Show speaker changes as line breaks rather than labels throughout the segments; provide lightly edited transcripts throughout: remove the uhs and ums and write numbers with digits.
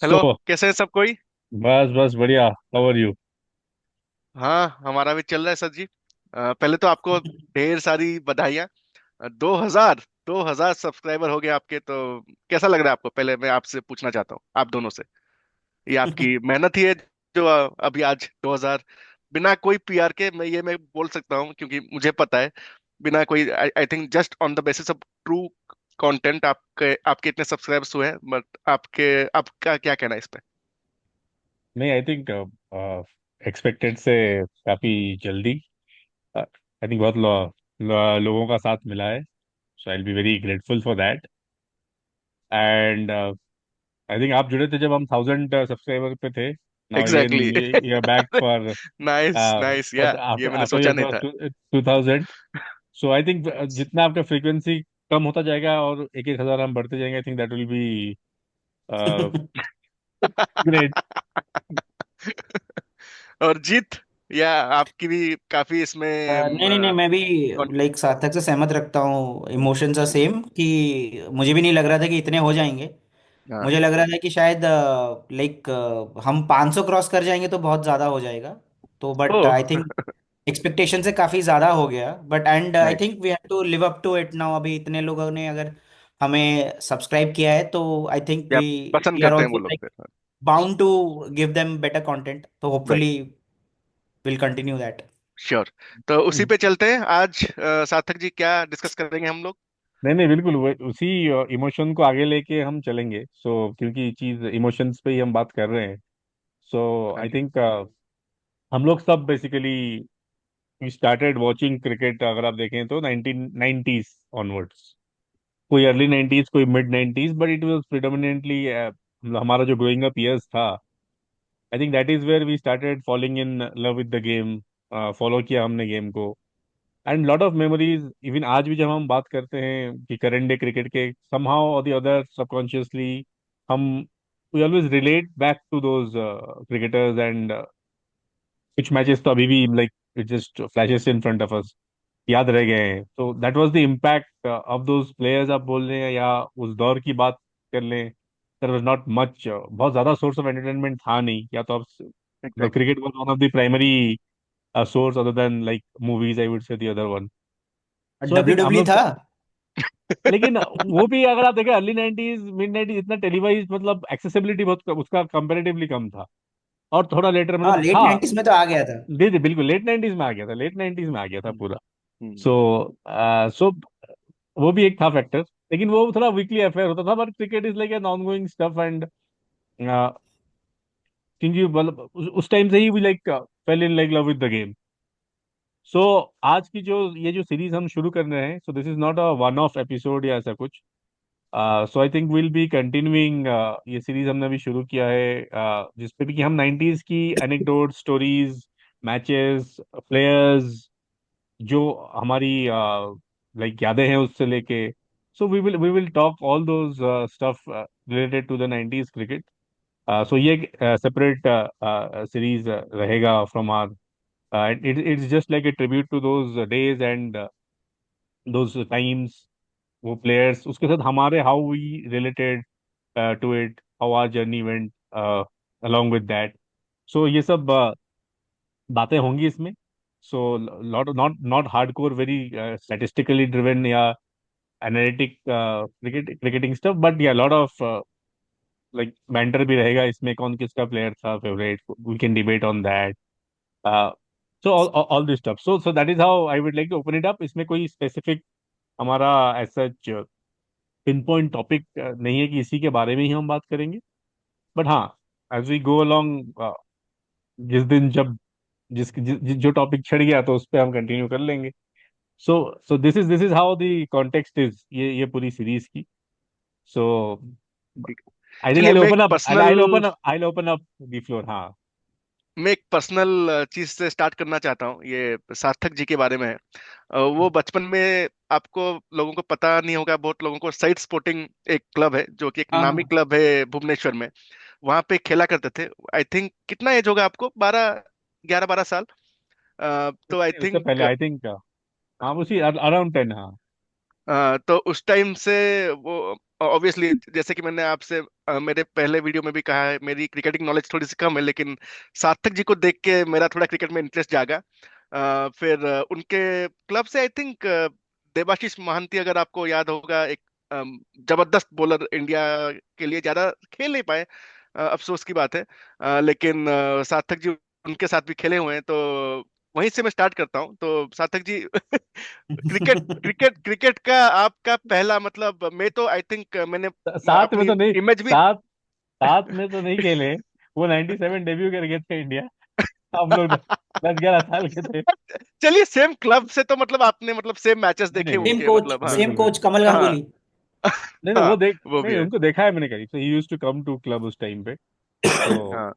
Hello,
सो
कैसे है सब कोई।
बस बस बढ़िया। How are you?
हाँ, हमारा भी चल रहा है सर जी। पहले तो आपको ढेर सारी बधाइयाँ। 2000 सब्सक्राइबर हो गए आपके, तो कैसा लग रहा है आपको? पहले मैं आपसे पूछना चाहता हूँ, आप दोनों से। ये आपकी मेहनत ही है जो अभी आज 2000, बिना कोई पीआर के मैं बोल सकता हूँ, क्योंकि मुझे पता है। बिना कोई, I think just on the basis of true content आपके आपके इतने सब्सक्राइबर्स हुए हैं। बट आपका क्या कहना है इस पे?
नहीं, आई थिंक एक्सपेक्टेड से काफी जल्दी। आई थिंक बहुत लोगों का साथ मिला है। So I will be very grateful for that. And I think आप जुड़े थे जब हम 1000 सब्सक्राइबर पे थे। Now again
exactly.
We are back for
nice nice, या ये
आफ्टर
मैंने
आफ्टर वी
सोचा नहीं
क्रॉस
था।
2000। सो आई थिंक जितना आपका फ्रीक्वेंसी कम होता जाएगा और एक एक हजार हम बढ़ते जाएंगे, आई think that will be great.
और जीत, या आपकी भी काफी इसमें
नहीं नहीं नहीं, मैं भी लाइक सार्थक से सहमत रखता हूँ। इमोशंस आर सेम कि मुझे भी नहीं लग रहा था कि इतने हो जाएंगे।
हाँ।
मुझे लग रहा था कि शायद लाइक हम 500 क्रॉस कर जाएंगे तो बहुत ज़्यादा हो जाएगा। तो but
oh.
I think expectation से काफ़ी ज़्यादा हो गया। But and I
nice.
Think we have to live up to it now. अभी इतने लोगों ने अगर हमें सब्सक्राइब किया है तो आई थिंक
या
वी
पसंद
वी आर
करते हैं वो
ऑल्सो
लोग
लाइक
फिर।
Bound to give them better content, तो
right.
Hopefully will continue that.
Sure. तो उसी पे चलते हैं आज। सार्थक जी, क्या डिस्कस करेंगे हम लोग?
नहीं नहीं, बिल्कुल उसी इमोशन को आगे लेके हम चलेंगे। क्योंकि चीज इमोशंस पे ही हम बात कर रहे हैं। सो
हाँ
आई
जी।
थिंक हम लोग सब basically we started watching cricket, अगर आप देखें तो 1990s ऑनवर्ड्स। कोई अर्ली 90s, कोई mid 90s, but it was predominantly हमारा जो ग्रोइंग अप ईयर्स था। I think that is where we started falling in love with the game. Follow किया हमने गेम को। And lot of memories even आज भी जब हम बात करते हैं कि करंट डे क्रिकेट के, समहाउ और द अदर सबकॉन्शियसली हम we always relate back to those cricketers. And कुछ मैचेस तो अभी भी like it just flashes in front of us, याद रह गए हैं। तो that was the impact of those players, आप बोल रहे हैं या उस दौर की बात कर लें। देयर वाज नॉट मच, बहुत ज्यादा सोर्स ऑफ एंटरटेनमेंट था नहीं, या तो आप मतलब
exactly.
Cricket was one of the primary source other than like movies, I would say the other one. So I
W
think हम
डब्ल्यू
लोग,
था।
लेकिन वो भी अगर आप देखें अर्ली 90s मिड 90s इतना टेलीवाइज मतलब एक्सेसिबिलिटी बहुत उसका कंपैरेटिवली कम था। और थोड़ा लेटर
हाँ,
मतलब
लेट
था।
90s में तो आ गया था।
जी जी बिल्कुल, लेट 90s में आ गया था, लेट 90s में आ गया था
हम्म।
पूरा।
हम्म।
सो सो वो भी एक था फैक्टर। लेकिन वो थोड़ा वीकली अफेयर होता था, but cricket is like an on going stuff. And क्योंकि मतलब उस टाइम से ही we like fell in like love with the game. So आज की जो ये जो सीरीज हम शुरू कर रहे हैं, so this is not a one off episode या ऐसा कुछ। So I think will be continuing. ये सीरीज हमने अभी शुरू किया है, जिसपे भी कि हम 90s की एनेक्डोट स्टोरीज, मैचेस, प्लेयर्स, जो हमारी लाइक यादें हैं उससे लेके। So we will talk all those stuff related to the 90s cricket. So ये सेपरेट सीरीज रहेगा from our. It's just like a tribute to those days and those times, वो players, उसके साथ हमारे how we related to it, how our journey went along with that. So ये सब बातें होंगी इसमें। So lot not not hardcore very statistically driven या एनालिटिक क्रिकेटिंग स्टफ, बट या लॉट ऑफ लाइक बैंटर भी रहेगा इसमें, कौन किसका प्लेयर था favourite, we can debate on that. So all this stuff, so that is how I would like to open it up. इसमें कोई स्पेसिफिक हमारा as such pinpoint topic नहीं है कि इसी के बारे में ही हम बात करेंगे। बट हाँ, एज वी गो अलोंग, जिस दिन जब जो टॉपिक छिड़ गया तो उस पर हम कंटिन्यू कर लेंगे। So so this is how the context is ये पूरी सीरीज की। सो
ठीक है।
आई थिंक
चलिए,
I open up I open up the floor. हाँ।
मैं एक पर्सनल चीज से स्टार्ट करना चाहता हूँ। ये सार्थक जी के बारे में है। वो बचपन में, आपको लोगों को पता नहीं होगा, बहुत लोगों को, साइट स्पोर्टिंग एक क्लब है जो कि एक
हाँ
नामी
हाँ।
क्लब है भुवनेश्वर में। वहां पे खेला करते थे। आई थिंक कितना एज होगा आपको? 11 11 12 साल। तो आई
उससे उससे पहले
थिंक,
आई थिंक हाँ, उसी अराउंड 10। हाँ।
तो उस टाइम से वो ऑब्वियसली, जैसे कि मैंने आपसे मेरे पहले वीडियो में भी कहा है, मेरी क्रिकेटिंग नॉलेज थोड़ी सी कम है, लेकिन सार्थक जी को देख के मेरा थोड़ा क्रिकेट में इंटरेस्ट जागा। फिर उनके क्लब से आई थिंक देबाशीष महांती, अगर आपको याद होगा, एक जबरदस्त बॉलर, इंडिया के लिए ज्यादा खेल नहीं पाए, अफसोस की बात है। लेकिन सार्थक जी उनके साथ भी खेले हुए हैं, तो वहीं से मैं स्टार्ट करता हूँ। तो Sarthak ji cricket cricket cricket का आपका पहला मतलब, मैं तो आई थिंक मैंने
साथ में
अपनी
तो नहीं,
इमेज भी
साथ साथ में तो नहीं खेले। वो 97 डेब्यू कर गए थे इंडिया, हम लोग 10-11 साल के थे।
चलिए, सेम क्लब से तो मतलब आपने मतलब सेम मैचेस
नहीं
देखे
नहीं,
सेम
उनके,
कोच,
मतलब हाँ।
सेम
बिल्कुल बिल्कुल।
कोच कमल
हाँ।
गांगुली।
नहीं नहीं,
हाँ,
वो देख,
वो भी
नहीं
है।
उनको देखा है मैंने करीब से, ही used to come to club उस टाइम पे। तो
हाँ,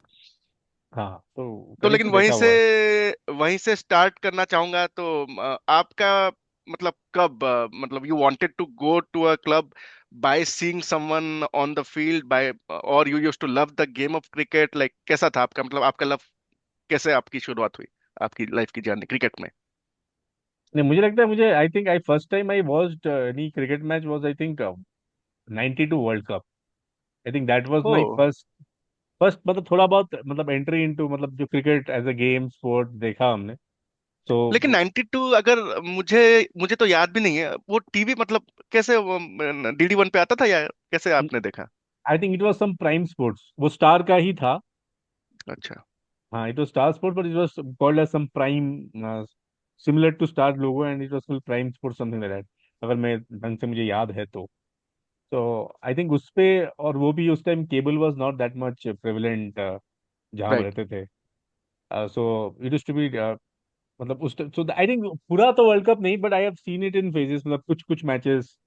हाँ, तो
तो
करीब
लेकिन
से देखा हुआ है।
वहीं से स्टार्ट करना चाहूंगा। तो आपका मतलब कब, मतलब you wanted to go to a club by seeing someone on the field, bye, और you used to love the game of cricket, like कैसा था आपका, मतलब आपका लव कैसे, आपकी शुरुआत हुई आपकी लाइफ की जर्नी क्रिकेट में?
नहीं, मुझे लगता है, मुझे I think I first time I watched any cricket match was I think 92 world cup. I think that was
oh,
my first first मतलब थोड़ा बहुत मतलब एंट्री इनटू मतलब जो cricket as a game sport देखा हमने।
लेकिन
तो
92, अगर मुझे मुझे तो याद भी नहीं है वो टीवी, मतलब कैसे DD1 पे आता था, या कैसे आपने देखा?
I think it was some prime sports, वो स्टार का ही था।
अच्छा।
हाँ, it was star sport, but it was called as some prime, similar to star logo, and it was full prime sports something like that, अगर मैं ढंग से मुझे याद है तो। आई थिंक उस पे, और वो भी उस time cable was not that much prevalent जहाँ हम
राइट।
रहते थे। So it used to be, मतलब उस, सो आई थिंक पूरा तो वर्ल्ड कप नहीं, but I have seen it in phases, मतलब कुछ कुछ मैचेस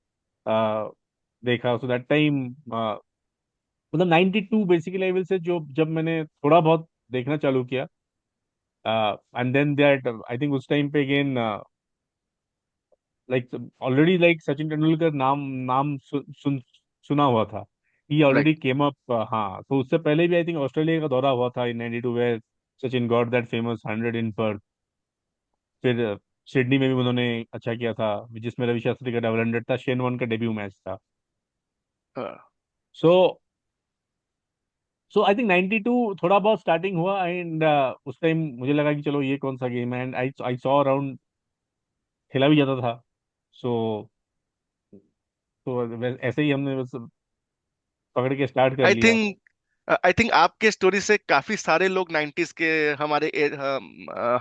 देखा। सो दैट टाइम, मतलब 92 बेसिकली लेवल से, जो जब मैंने थोड़ा बहुत देखना चालू किया, and then that I think उस टाइम पे again, like already like Sachin Tendulkar नाम नाम सुना हुआ था। He already
right.
Came up. हाँ, तो उससे पहले भी आई थिंक ऑस्ट्रेलिया का दौरा हुआ था in 92, where Sachin got that famous 100 in Perth. फिर सिडनी में भी उन्होंने अच्छा किया था, जिसमें रवि शास्त्री का डबल हंड्रेड था, शेन वॉर्न का डेब्यू मैच था। सो आई थिंक 92 थोड़ा बहुत स्टार्टिंग हुआ, एंड उस टाइम मुझे लगा कि चलो ये कौन सा गेम है, and I I saw around, खेला भी जाता था। सो ऐसे ही हमने बस पकड़ के स्टार्ट कर
आई
लिया।
थिंक आपके स्टोरी से काफी सारे लोग 90s के, हमारे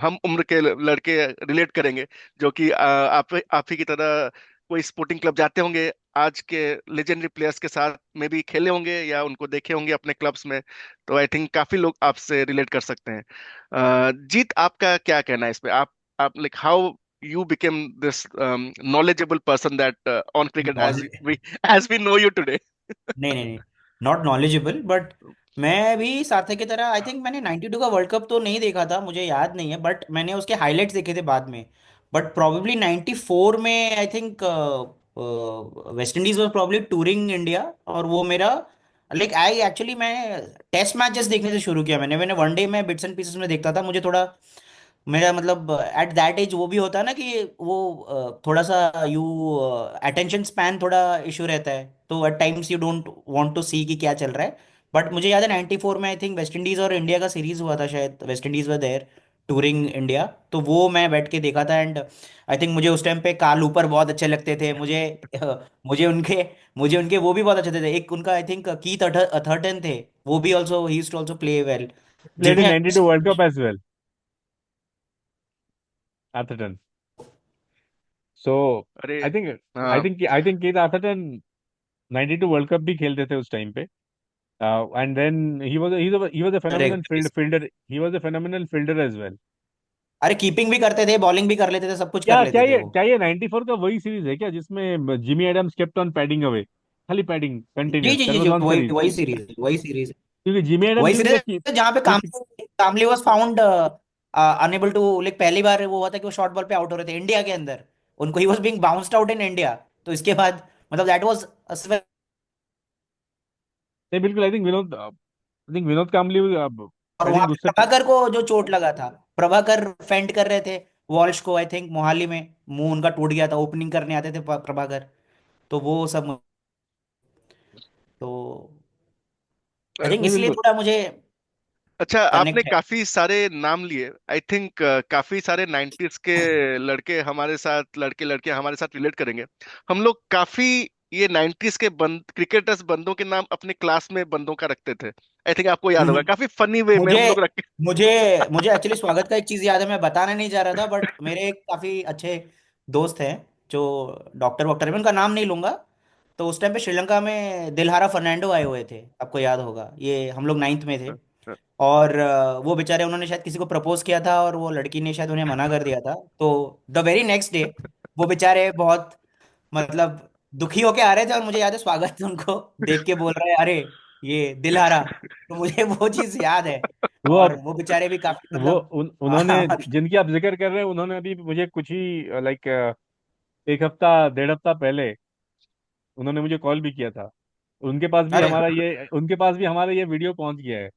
हम उम्र के लड़के रिलेट करेंगे, जो कि आप ही की तरह कोई स्पोर्टिंग क्लब जाते होंगे, आज के लेजेंडरी प्लेयर्स के साथ में भी खेले होंगे, या उनको देखे होंगे अपने क्लब्स में। तो आई थिंक काफी लोग आपसे रिलेट कर सकते हैं। जीत, आपका क्या कहना है इस पे? आप like how you became this knowledgeable person that on cricket, as we know you today?
नहीं नहीं नहीं, नॉट नॉलेजेबल, बट मैं भी सार्थक की तरह, आई थिंक मैंने 92 का वर्ल्ड कप तो नहीं देखा था, मुझे याद नहीं है, बट मैंने उसके हाइलाइट्स देखे थे बाद में। बट प्रोबेबली 94 में I think West Indies was probably touring India, और वो मेरा, लाइक आई एक्चुअली मैं टेस्ट मैचेस देखने से शुरू किया। मैंने मैंने वनडे में बिट्स एंड पीसेस में देखता था। मुझे थोड़ा, मेरा मतलब एट दैट एज वो भी होता है ना कि वो थोड़ा सा यू अटेंशन स्पैन थोड़ा इशू रहता है, तो at times you don't want to see कि क्या चल रहा है। बट मुझे याद है 94 में आई थिंक वेस्ट इंडीज और इंडिया का सीरीज हुआ था, शायद West Indies were there touring India, तो वो मैं बैठ के देखा था। एंड आई थिंक मुझे उस टाइम पे काल ऊपर बहुत अच्छे लगते थे मुझे। मुझे उनके मुझे उनके वो भी बहुत अच्छे थे। एक उनका आई थिंक कीथ अथर्टन थे, वो भी ऑल्सो ही used to also play well.
Played in
जिमी,
92 world cup as well, Atherton. So
अरे,
आई थिंक
हाँ।
आई थिंक केट Atherton 92 वर्ल्ड कप भी खेलते थे उस टाइम पे। And then he was a phenomenal
correct.
fielder. He was a phenomenal fielder as well.
अरे कीपिंग भी करते थे, बॉलिंग भी कर लेते थे, सब कुछ कर
क्या
लेते थे वो।
क्या ये 94 का वही सीरीज है क्या, जिसमें Jimmy Adams kept on padding away, खाली पैडिंग
जी
कंटिन्यूस,
जी
दैट
जी
वाज
जी,
वन
वही
सीरीज?
वही सीरीज, वही सीरीज,
क्योंकि जिमी एडम्स
वही
भी
सीरीज
उनका
है जहाँ पे
keep,
Kambli was found unable to, like पहली बार वो हुआ था कि वो शॉर्ट बॉल पे आउट हो रहे थे इंडिया के अंदर। उनको he was being bounced out in India. तो इसके बाद मतलब दैट वाज,
नहीं बिल्कुल, आई थिंक विनोद कामली,
और
आई
वहां
थिंक
पे
उससे
प्रभाकर को जो चोट लगा था, प्रभाकर फेंट कर रहे थे, वॉल्श को आई थिंक मोहाली में मुंह उनका टूट गया था, ओपनिंग करने आते थे प्रभाकर। तो वो सब, तो आई थिंक
नहीं
इसलिए
बिल्कुल।
थोड़ा मुझे
अच्छा, आपने
कनेक्ट है।
काफी सारे नाम लिए। आई थिंक काफी सारे 90s के लड़के हमारे साथ, लड़के लड़कियां हमारे साथ रिलेट करेंगे। हम लोग काफी ये 90s के क्रिकेटर्स बंदों के नाम अपने क्लास में बंदों का रखते थे। आई थिंक आपको याद होगा, काफी फनी वे में
मुझे
हम लोग रखे।
मुझे मुझे एक्चुअली स्वागत का एक चीज याद है, मैं बताने नहीं जा रहा था, बट मेरे एक काफी अच्छे दोस्त हैं जो डॉक्टर वॉक्टर में, उनका नाम नहीं लूंगा। तो उस टाइम पे श्रीलंका में दिलहारा फर्नांडो आए हुए थे, आपको याद होगा, ये हम लोग नाइन्थ में थे। और वो बेचारे, उन्होंने शायद किसी को प्रपोज किया था और वो लड़की ने शायद उन्हें मना कर दिया था। तो द वेरी नेक्स्ट डे वो बेचारे बहुत, मतलब दुखी होके आ रहे थे, और मुझे याद है स्वागत उनको देख के बोल रहा है, अरे ये दिलहारा। तो मुझे वो चीज याद है।
वो
और
अब
वो बेचारे भी काफी
वो
मतलब
उन्होंने,
हाँ, मतलब
जिनकी आप जिक्र कर रहे हैं, उन्होंने अभी मुझे कुछ ही लाइक एक हफ्ता, डेढ़ हफ्ता पहले उन्होंने मुझे कॉल भी किया था।
अरे
उनके पास भी हमारा ये वीडियो पहुंच गया है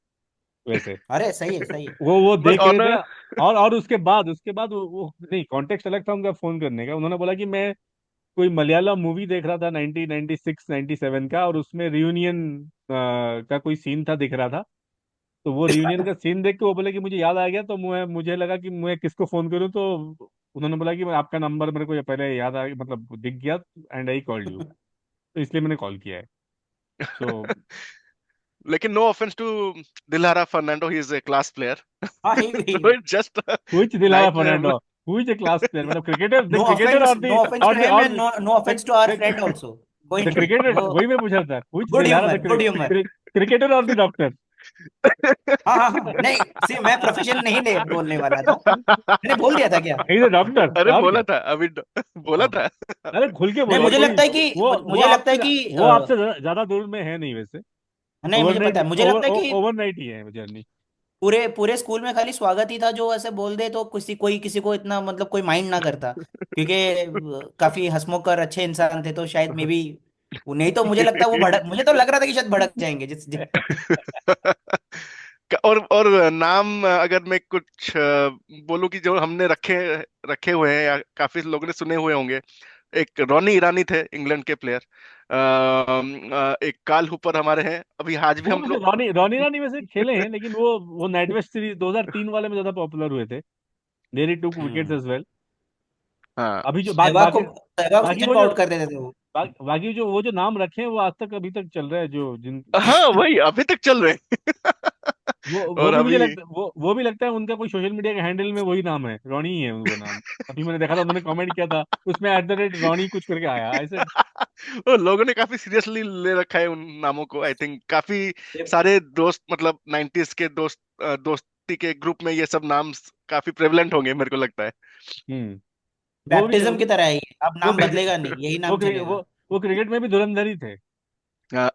वैसे।
अरे सही है, सही है।
वो
बस
देख रहे थे।
ऑनर।
और उसके बाद वो नहीं, कॉन्टेक्स्ट अलग था उनका फोन करने का। उन्होंने बोला कि मैं कोई मलयालम मूवी देख रहा था 1996 97 का, और उसमें रियूनियन का कोई सीन था, दिख रहा था। तो वो रियूनियन का सीन देख के वो बोले कि मुझे याद आ गया, तो मुझे लगा कि मैं किसको फोन करूं। तो उन्होंने बोला कि मैं आपका नंबर मेरे को ये पहले याद आ, मतलब दिख गया, एंड आई कॉल्ड यू। तो इसलिए मैंने कॉल किया है। सो
लेकिन no offence to Dilhara Fernando, he is a class player.
हाँ,
so it just
which Dilhara
night में हम
फर्नांडो,
लोग।
Who is the class player, मतलब cricketer, the
no
cricketer
offence,
और
नो
द
ऑफेंस
और
टू
द
हिम
और
and no no offence to our friend also. कोई
the
नहीं
क्रिकेटर,
वो,
वही मैं पूछा था, which
good
Dilhara,
humour,
the
good humour.
Cricketer और द डॉक्टर।
हाँ हाँ हाँ, नहीं सी मैं प्रोफेशन नहीं ले बोलने वाला था, मैंने बोल दिया था क्या?
इज द डॉक्टर,
अरे
और
बोला
क्या।
था अभी, बोला
हाँ।
था।
अरे खुल के
नहीं
बोलो
मुझे
कोई।
लगता है कि
वो
मुझे लगता है
आपसे
कि
वो आपसे ज्यादा दूर में है नहीं वैसे।
नहीं मुझे पता
ओवरनाइट
है, मुझे लगता है कि
ओवरनाइट ही है जर्नी।
पूरे पूरे स्कूल में खाली स्वागत ही था जो ऐसे बोल दे तो किसी को इतना मतलब कोई माइंड ना करता, क्योंकि काफी हंसमुख और अच्छे इंसान थे, तो शायद मे बी नहीं तो मुझे लगता है वो भड़क, मुझे तो लग रहा था कि शायद भड़क जाएंगे
और नाम अगर मैं कुछ बोलूं कि जो हमने रखे रखे हुए हैं, या काफी लोगों ने सुने हुए होंगे। एक रॉनी ईरानी थे, इंग्लैंड के प्लेयर। एक काल हुपर हमारे हैं, अभी आज भी
वो
हम
वैसे
लोग।
रॉनी रॉनी रानी वैसे खेले हैं, लेकिन वो नाइट वेस्ट सीरीज 2003 वाले में ज्यादा पॉपुलर हुए थे। देयर ही टूक विकेट्स
हम्म।
As well.
हाँ।
अभी जो
सहवाग को
बाकी
सहवाग
बाकी
सचिन
वो
को
जो
आउट कर देते थे वो।
बाकी जो वो जो नाम रखे हैं वो आज तक अभी तक चल रहा है, जो जिन
हाँ, वही अभी तक चल रहे हैं।
वो
और
भी मुझे
अभी
लगता वो भी लगता है उनका कोई सोशल मीडिया के हैंडल में वही नाम है, रॉनी ही है उनका नाम। अभी मैंने देखा था, उन्होंने कमेंट किया था उसमें @रॉनी कुछ करके आया ऐसे।
वो लोगों ने काफी सीरियसली ले रखा है उन नामों को। आई थिंक काफी सारे दोस्त, मतलब 90s के दोस्ती के ग्रुप में ये सब नाम काफी प्रेवलेंट होंगे, मेरे को लगता है।
हम्म। वो भी
बैप्टिज्म की तरह है ये, अब
वो
नाम बदलेगा नहीं, यही
वो
नाम चलेगा।
वो क्रिकेट में भी धुरंधर ही थे।
हाँ।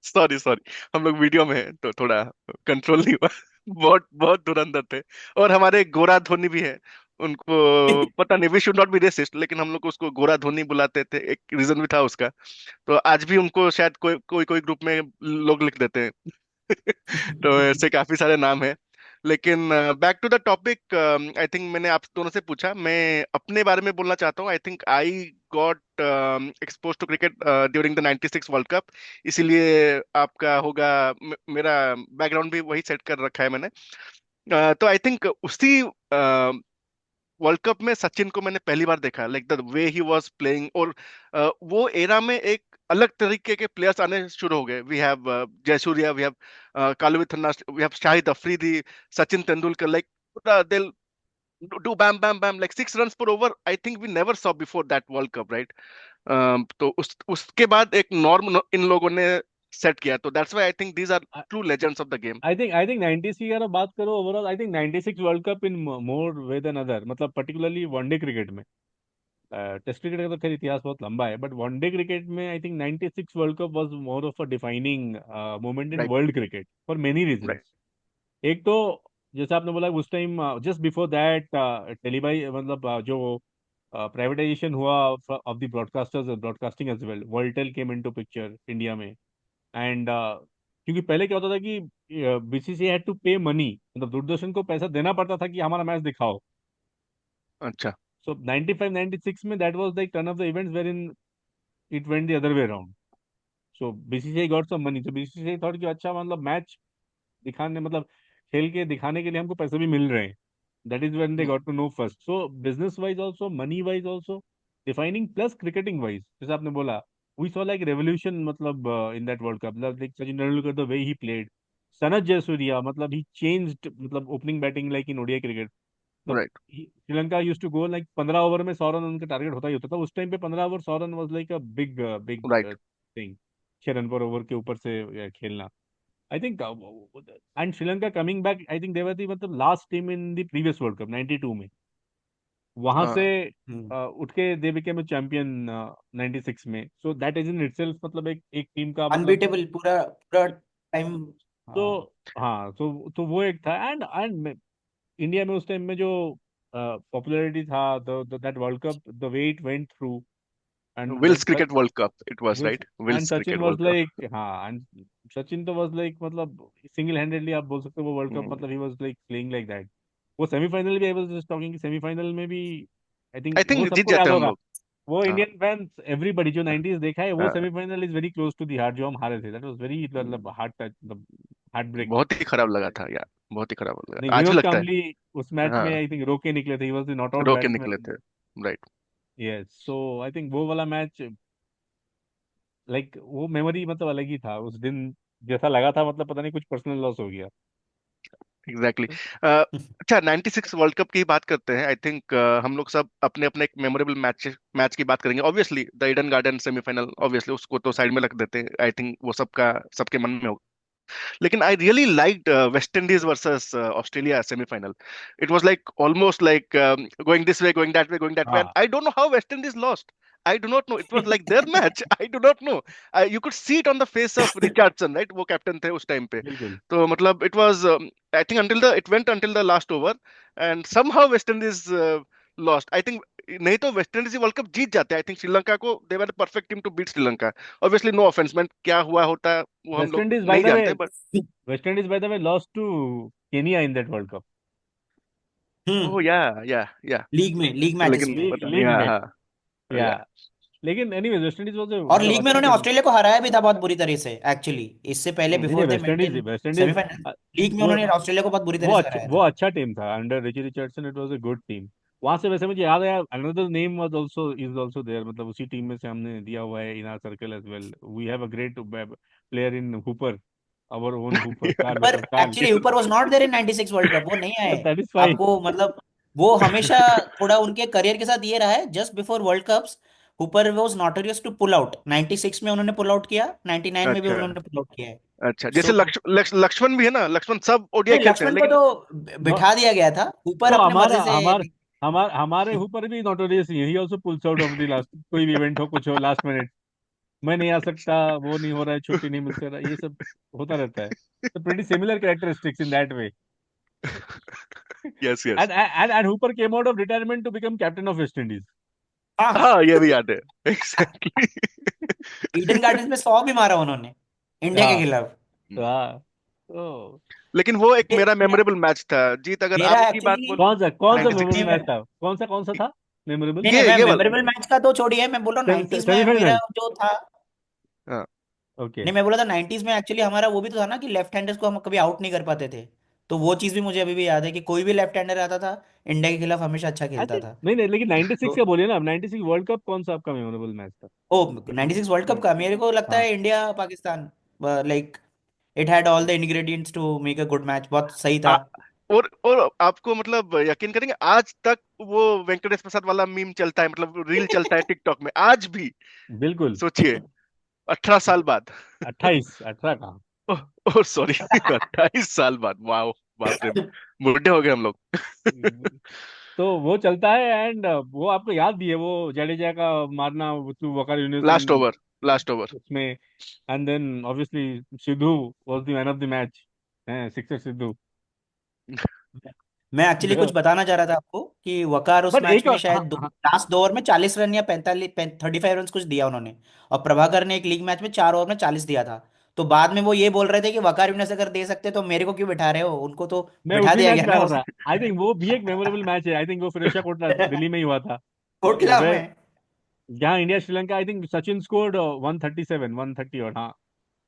सॉरी सॉरी, हम लोग वीडियो में हैं तो थोड़ा कंट्रोल नहीं हुआ। बहुत बहुत धुरंधर थे। और हमारे गोरा धोनी भी है। उनको पता नहीं, we should not be racist, लेकिन हम लोग उसको गोरा धोनी बुलाते थे, एक रीजन भी था उसका। तो आज भी उनको शायद कोई कोई कोई ग्रुप में लोग लिख देते हैं। तो ऐसे काफी सारे नाम हैं। लेकिन back to the topic, I think मैंने आप दोनों से पूछा, मैं अपने बारे में बोलना चाहता हूँ। I think I got expose to cricket during the 96 world cup. इसीलिए आपका होगा, मेरा बैकग्राउंड भी वही सेट कर रखा है मैंने। तो आई थिंक उसी वर्ल्ड कप में सचिन को मैंने पहली बार देखा, like the way he was playing. और वो एरा में एक अलग तरीके के प्लेयर्स आने शुरू हो गए। We have Jayasuriya, we have Kaluwitharana, we have Shahid Afridi, Sachin Tendulkar, like they do bam like 6 runs per over. I think we never saw before that World Cup, right? तो उसके बाद एक नॉर्म इन लोगों ने सेट किया, तो that's why I think these are true legends of the game.
I think 90s की अगर बात करो overall, I think 96 world cup in more way than other, मतलब पर्टिकुलरली वनडे क्रिकेट में। टेस्ट क्रिकेट का तो खैर इतिहास बहुत लंबा है, बट वनडे क्रिकेट में I think 96 world cup was more of a defining moment in
right.
World cricket for many
right.
Reasons. एक तो जैसे आपने बोला उस टाइम, जस्ट बिफोर दैट टेलीवाई, मतलब जो प्राइवेटाइजेशन हुआ of the broadcasters, broadcasting as well, WorldTel came into picture India में। एंड क्योंकि पहले क्या होता था कि BCCI had to pay money, मतलब दूरदर्शन को पैसा देना पड़ता था कि हमारा मैच दिखाओ।
अच्छा।
सो 95 96 में that was like turn of the events were in it went the other way around. So BCCI got some money, तो बीसीसीआई थॉट कि अच्छा मतलब मैच दिखाने, मतलब खेल के दिखाने के लिए हमको पैसे भी मिल रहे हैं। That is when they
hmm,
got to know first. So business wise also, money wise also, defining plus cricketing wise, जैसे आपने बोला, वी सॉ लाइक रेवोल्यूशन, मतलब इन दैट वर्ल्ड कप, मतलब like Sachin Tendulkar the way he played, Sanath Jayasuriya, मतलब he changed, मतलब opening batting like in ODI cricket. मतलब
right.
Sri Lanka used to go like 15 over में 100 run उनका टारगेट होता ही होता था उस टाइम पे। 15 over 100 run was like a big big
right.
Thing. 6 run per over के ऊपर से खेलना, I think. And Sri Lanka coming back, I think they were the मतलब last team in the previous world cup 92 में। वहां से
हाँ।
उठ के दे बिकेम चैंपियन 96 में। सो दैट इज इन इटसेल्फ मतलब एक टीम का मतलब।
अनबीटेबल पूरा पूरा टाइम।
तो
हाँ।
हाँ, तो वो एक था। एंड इंडिया में उस टाइम में जो पॉपुलैरिटी था, that world cup, the way it went through, and
Wills
like
cricket world cup it was,
Wills,
right,
and
Wills
Sachin
cricket
was
world cup.
Like, हाँ, एंड सचिन तो वाज लाइक, मतलब single handedly आप बोल सकते हो वो वर्ल्ड कप,
आई
मतलब he was like playing like that. वो सेमीफाइनल भी, आई वाज जस्ट टॉकिंग कि सेमीफाइनल में भी आई थिंक वो
थिंक जीत
सबको
जाते
याद
हम
होगा।
लोग।
वो
हाँ।
इंडियन फैंस एवरीबडी जो 90s देखा है, वो
हाँ,
semifinal is very close to the heart, जो हम हारे थे, दैट वाज वेरी मतलब हार्ट टच, मतलब हार्ट ब्रेक।
बहुत ही खराब लगा था यार, बहुत ही खराब
नहीं,
लगा, आज भी
विनोद
लगता है।
कांबली उस मैच में
हाँ,
आई थिंक रोके निकले थे, he was the not out
रो के निकले
बैट्समैन।
थे। Right.
Yes, so I think वो वाला मैच, लाइक वो मेमोरी मतलब अलग ही था उस दिन। जैसा लगा था मतलब पता नहीं कुछ पर्सनल लॉस हो गया।
Exactly exactly. अच्छा, 96 वर्ल्ड कप की बात करते हैं। आई थिंक हम लोग सब अपने अपने एक मेमोरेबल मैच मैच की बात करेंगे। Obviously the Eden garden semifinal, obviously उसको तो साइड में रख देते हैं। आई थिंक वो सबका सबके मन में होगा। लेकिन I really liked West Indies versus Australia semi-final. It was like almost like going this way, going that way, going that way. And
हाँ,
I don't know how West Indies lost. I do not know. It was like their match. I do not know. You could see it on the face of Richardson, right? वो captain थे उस time पे।
बिल्कुल।
तो मतलब it was I think until the it went until the last over, and somehow West Indies lost. I think नहीं तो West Indies World Cup जीत जाते। आई थिंक श्रीलंका को they were the perfect team to beat Sri Lanka. Obviously no offence man, क्या हुआ होता है वो हम
वेस्ट
लोग
इंडीज बाय
नहीं
द वे,
जानते।
West Indies by the way lost to Kenya in that world Cup.
Hmm.
Oh yeah.
League matches
लेकिन
में।
पता नहीं,
लीग
हाँ
में,
हाँ
या।
या।
लेकिन एनीवेज वेस्ट इंडीज वाज
और
मतलब
लीग में
अच्छा
उन्होंने
टीम।
ऑस्ट्रेलिया को हराया भी था बहुत बुरी तरह से एक्चुअली। इससे पहले
नहीं
हम्म,
नहीं,
before they
West
met
Indies,
in
West Indies
semifinal, league में
वो
उन्होंने ऑस्ट्रेलिया को बहुत बुरी तरह से हराया
वो
था।
अच्छा टीम था under Richie Richardson, it was a good team. वहां से वैसे मुझे याद आया, another name was also is also there, मतलब उसी टीम में से हमने दिया हुआ है in our circle as well. We have a great player in Hooper, our own Hooper, Carl
पर
Hooper, Carl.
Actually Hooper was not there in 96 world Cup, वो नहीं आए।
That is fine.
आपको मतलब वो हमेशा थोड़ा उनके करियर के साथ ये रहा है, just before World Cups Hooper was notorious to pull out. 96 में उन्होंने पुल आउट किया, 99 में भी
अच्छा।
उन्होंने पुल आउट किया है।
अच्छा, जैसे
सो
लक्ष्मण भी है ना, लक्ष्मण सब ओडीआई
नहीं,
खेलते हैं
लक्ष्मण को
लेकिन।
तो
नो,
बिठा दिया गया था, हुपर
तो
अपने
हमारा
मजे से।
हमार हमारे ऊपर भी notorious he also pools out of the last, कोई भी इवेंट हो कुछ हो लास्ट मिनट, मैं नहीं आ सकता, वो नहीं हो रहा है, छुट्टी नहीं मिलती रहा, ये सब होता रहता है। तो pretty similar characteristics in that way.
Yes yes.
And Hooper came out of retirement to become captain of West Indies.
हाँ,
हाँ, ये भी याद है। एग्जैक्टली।
ईडन गार्डन्स में 100 भी मारा उन्होंने इंडिया के
हाँ,
खिलाफ।
हाँ। तो
लेकिन वो एक
ये
मेरा
मेरा
मेमोरेबल मैच था। जीत, अगर
मेरा
आपकी बात
एक्चुअली
बोलो,
कौन सा
96
मेमोरेबल
में।
मैच था? कौन सा था मेमोरेबल?
नहीं नहीं, मैं
ये वाला।
मेमोरेबल मैच का तो छोड़िए, मैं बोल रहा हूँ 90s में मेरा
सेमीफाइनल।
जो था।
हाँ।
ओके।
नहीं, मैं बोला था 90s में एक्चुअली हमारा वो भी तो था ना कि लेफ्ट हैंडर्स को हम कभी आउट नहीं कर पाते थे। तो वो चीज़ भी मुझे अभी भी याद है कि कोई भी लेफ्ट हैंडर आता था इंडिया के खिलाफ हमेशा अच्छा
आई
खेलता
थिंक,
था।
नहीं नहीं, लेकिन 96
तो
का बोलिए ना, 96 वर्ल्ड कप कौन सा आपका मेमोरेबल मैच था?
ओ 96 वर्ल्ड कप का मेरे को लगता
हाँ।
है India Pakistan, like it had all the ingredients to make a good match, बहुत सही था।
आ, और आपको मतलब यकीन करेंगे, आज तक वो वेंकटेश प्रसाद वाला मीम चलता है, मतलब रील चलता है टिकटॉक में आज भी।
बिल्कुल।
सोचिए, 18 साल बाद।
28, 18 कहाँ।
ओह, ओह सॉरी। 28 साल बाद, वाह। बाप रे, बूढ़े हो गए हम लोग।
तो वो चलता है। एंड वो आपको याद भी है वो जडेजा का मारना to Waqar Younis in
last over, last over.
उसमें। And then obviously Sidhu was the man of the match, हैं, सिक्सर सिद्धू।
मैं एक्चुअली कुछ बताना चाह रहा था आपको कि वकार उस
बट
मैच
एक
में
और,
शायद
हाँ,
दो
हाँ,
लास्ट 2 ओवर में 40 रन या 45 35 रन कुछ दिया उन्होंने। और प्रभाकर ने एक लीग मैच में 4 ओवर में 40 दिया था। तो बाद में वो ये बोल रहे थे कि वकार यूनिस अगर दे सकते तो मेरे को क्यों बिठा रहे हो, उनको तो
मैं
बिठा
उसी
दिया
मैच
गया
पे आ
ना
रहा
उस
था। आई थिंक वो भी एक मेमोरेबल मैच है। आई थिंक वो फिरोजशाह कोटला दिल्ली में ही हुआ था।
कोटला
वे
में।
जहाँ इंडिया श्रीलंका, आई थिंक सचिन स्कोर्ड 137 130, और हाँ,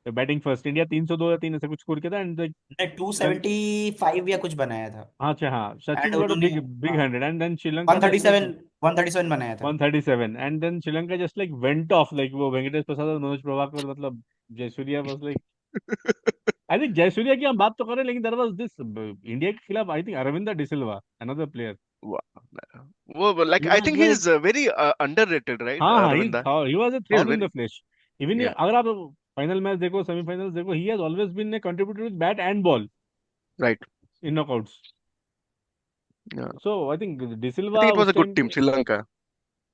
बैटिंग फर्स्ट, इंडिया 302 या 3 ऐसा कुछ स्कोर किया था, एंड
ने 275 या कुछ बनाया था।
हाँ, अच्छा, हाँ,
एंड
सचिन गॉट अ
उन्होंने,
बिग बिग
हाँ,
100, and then Sri Lanka just like
137, 137 बनाया था।
137, and then Sri Lanka just like went off, like वो वेंकटेश प्रसाद और मनोज प्रभाकर, मतलब Jayasuriya was like, I think Jayasuriya की हम बात तो करें, लेकिन देयर वाज दिस इंडिया के खिलाफ, I think Aravinda de Silva, another player,
वो like
he
I
was
think he
like,
is very underrated, right?
हाँ हाँ,
Aravinda,
he was a
he is
thorn in
very,
the flesh. Even
yeah,
अगर आप final match देखो, semifinals देखो, he has always been a contributor with bat and ball
right,
in knockouts.
Yeah,
so I think
I
de Silva
think it was
उस
a good
time
team
पे,
श्रीलंका।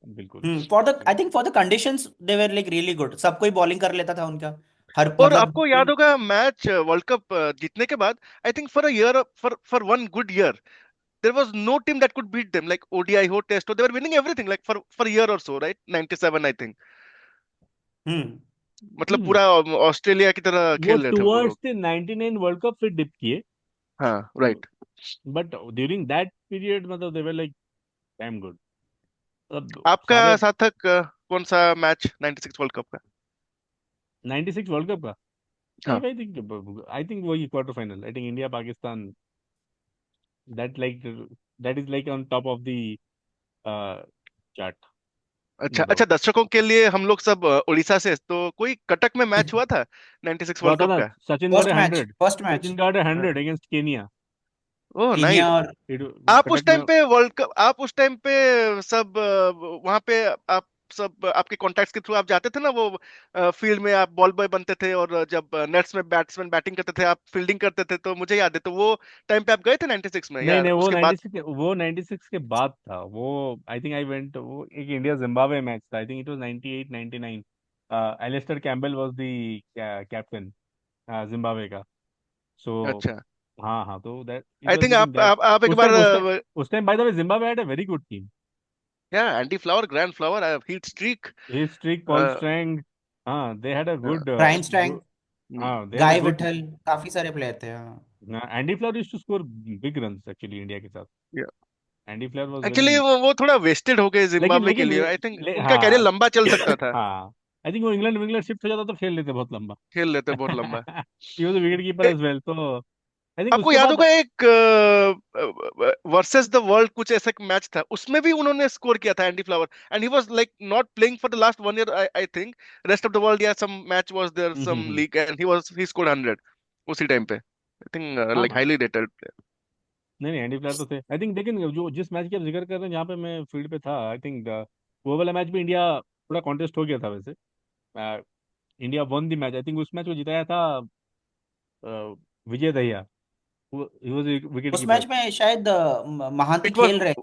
बिल्कुल।
For the, I think for the conditions they were like really good, सब कोई bowling कर लेता था उनका, हर
और
मतलब।
आपको याद होगा मैच वर्ल्ड कप जीतने के बाद, I think for a year, for one good year, there was no team that could beat them, like ODI ho, test ho, they were winning everything, like for a year or so, right? 97 I think,
हम्म
मतलब
हम्म
पूरा Australia की तरह
वो
खेल रहे थे वो
towards
लोग।
द 99 वर्ल्ड कप फिर डिप किए,
हाँ, right.
But during that period मतलब दे वर लाइक डैम गुड, मतलब
आपका
सारे।
सार्थक कौन सा मैच 96 वर्ल्ड कप का?
96 वर्ल्ड कप का,
हाँ,
आई थिंक वही quarter final, I think India Pakistan, that like, that is like on top of the chart,
अच्छा अच्छा,
मतलब
दर्शकों के लिए हम लोग सब उड़ीसा से, तो कोई कटक में मैच हुआ था 96
हुआ
वर्ल्ड
था
कप
ना,
का?
Sachin got a
first match,
100,
first match
Sachin got a 100 against Kenya,
oh
Kenya
nice.
और
आप उस
कटक में।
टाइम पे वर्ल्ड कप, आप उस टाइम पे सब वहां पे, आप सब आपके कॉन्टैक्ट्स के थ्रू आप जाते थे ना वो फील्ड में, आप बॉल बॉय बनते थे, और जब नेट्स में बैट्समैन बैटिंग करते थे, आप फील्डिंग करते थे, तो मुझे याद है, तो वो टाइम पे आप गए थे 96 में
नहीं
या
नहीं, वो
उसके बाद?
96, वो 96 के बाद था वो। आई थिंक आई वेंट, वो एक इंडिया जिम्बाब्वे मैच था, I think it was 98 99, Alistair Campbell was the captain Zimbabwe का। सो
अच्छा,
हाँ हाँ, तो that it
I
was
think
between that.
आप एक
उस
बार,
टाइम उस time by the way Zimbabwe had a very good team,
yeah Andy Flower, Grant Flower, Heath Streak,
he Streak, Paul Strang, हाँ, they had a good,
Bryan Strang,
हाँ, they had a
guy
good,
Vitthal, काफी सारे player थे, हाँ।
Andy Flower used to score big runs actually India के साथ, Andy Flower was very,
actually वो थोड़ा वेस्टेड हो गए
लेकिन
जिम्बाब्वे के
लेकिन
लिए, आई थिंक उनका कैरियर
हाँ
लंबा चल सकता था,
हाँ, आई थिंक वो इंग्लैंड विंग्लैंड शिफ्ट हो जाता तो खेल लेते बहुत लंबा।
खेल लेते बहुत लंबा।
He was a wicket keeper as well, तो आई थिंक
आपको
उसके
याद
बाद,
होगा एक वर्सेस द वर्ल्ड कुछ ऐसा मैच था, उसमें भी उन्होंने स्कोर किया था Andy Flower, and he was like not playing for the last one year, I think rest of the world, yeah some match was there, some
hmm.
League, and he scored 100 उसी time पे, I think
हाँ
like highly rated player.
नहीं नहीं, Andy player तो थे I think, लेकिन जो जिस मैच की आप जिक्र कर रहे हैं जहाँ पे मैं फील्ड पे था, आई थिंक वो वाला मैच भी इंडिया, थोड़ा कॉन्टेस्ट हो गया था वैसे, India one the match, I think उस मैच को जिताया था Vijay Dahiya, he was wicket
उस
कीपर।
मैच में शायद महांती
इट वाज
खेल रहे थे,